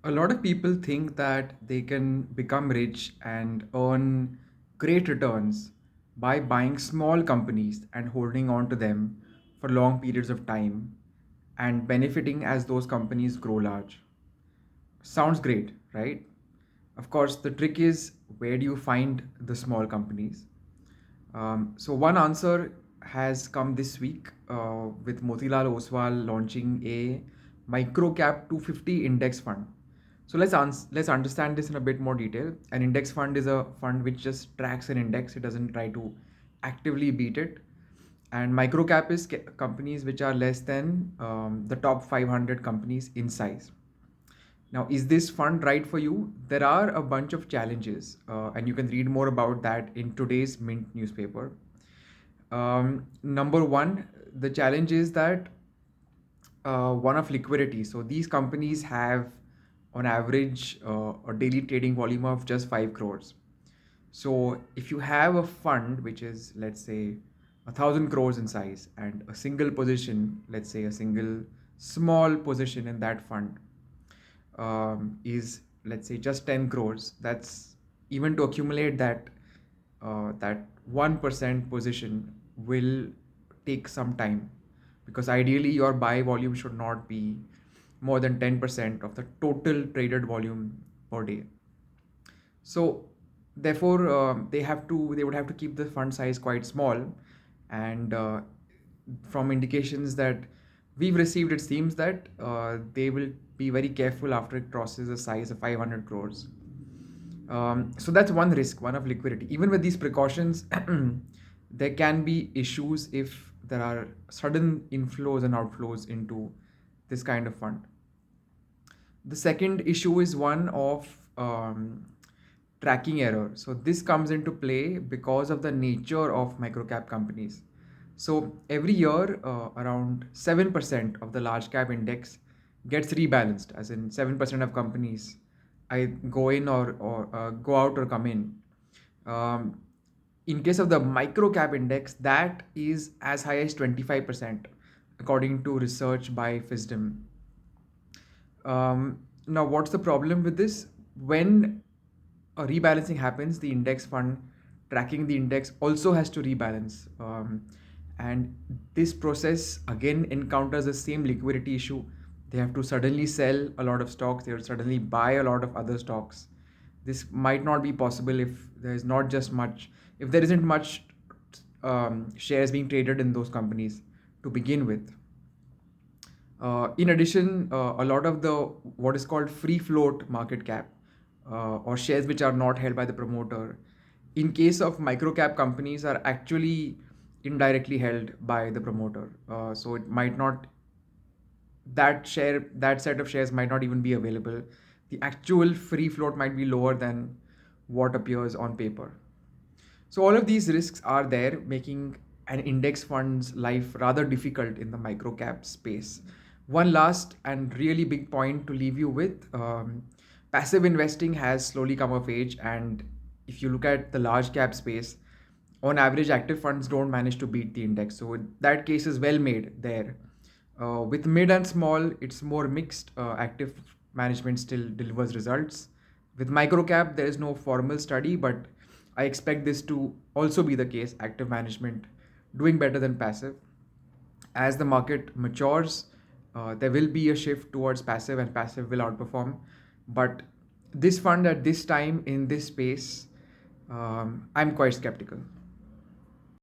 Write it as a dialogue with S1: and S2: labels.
S1: A lot of people think that they can become rich and earn great returns by buying small companies and holding on to them for long periods of time and benefiting as those companies grow large. Sounds great, right? Of course, the trick is, where do you find the small companies? So one answer has come this week with Motilal Oswal launching a Microcap 250 index fund. So let's understand this in a bit more detail. An index fund is a fund which just tracks an index; it doesn't try to actively beat it. And microcap is companies which are less than the top 500 companies in size. Now, is this fund right for you? There are a bunch of challenges, and you can read more about that in today's Mint newspaper. Number one, the challenge is that one of liquidity. So these companies have, on average, a daily trading volume of just 5 crores. So if you have a fund which is, let's say, 1,000 crores in size, and a single position, let's say a single small position in that fund, is, let's say, just 10 crores, that's, even to accumulate that 1% position will take some time, because ideally your buy volume should not be more than 10% of the total traded volume per day. So therefore, they would have to keep the fund size quite small, and from indications that we've received, it seems that they will be very careful after it crosses a size of 500 crores. So that's one risk, one of liquidity. Even with these precautions, there can be issues if there are sudden inflows and outflows into this kind of fund. The second issue is one of tracking error. So this comes into play because of the nature of microcap companies. So every year, around 7% of the large cap index gets rebalanced, as in 7% of companies I go in or go out or come in. Um, in case of the micro cap index, that is as high as 25%, according to research by FISDM. Now, what's the problem with this? When a rebalancing happens, the index fund tracking the index also has to rebalance. And this process again encounters the same liquidity issue. They have to suddenly sell a lot of stocks, they have to suddenly buy a lot of other stocks. This might not be possible if there isn't much shares being traded in those companies to begin with. In addition, a lot of the what is called free float market cap, or shares which are not held by the promoter, in case of microcap companies, are actually indirectly held by the promoter. So it might not, that set of shares might not even be available. The actual free float might be lower than what appears on paper. So all of these risks are there, making an index fund's life rather difficult in the microcap space. One last and really big point to leave you with: passive investing has slowly come of age, and if you look at the large cap space, on average, active funds don't manage to beat the index. So that case is well made there. With mid and small, it's more mixed. Active management still delivers results. With microcap, there is no formal study, but I expect this to also be the case. Active management doing better than passive. As the market matures, there will be a shift towards passive, and passive will outperform. But this fund at this time in this space, I'm quite skeptical.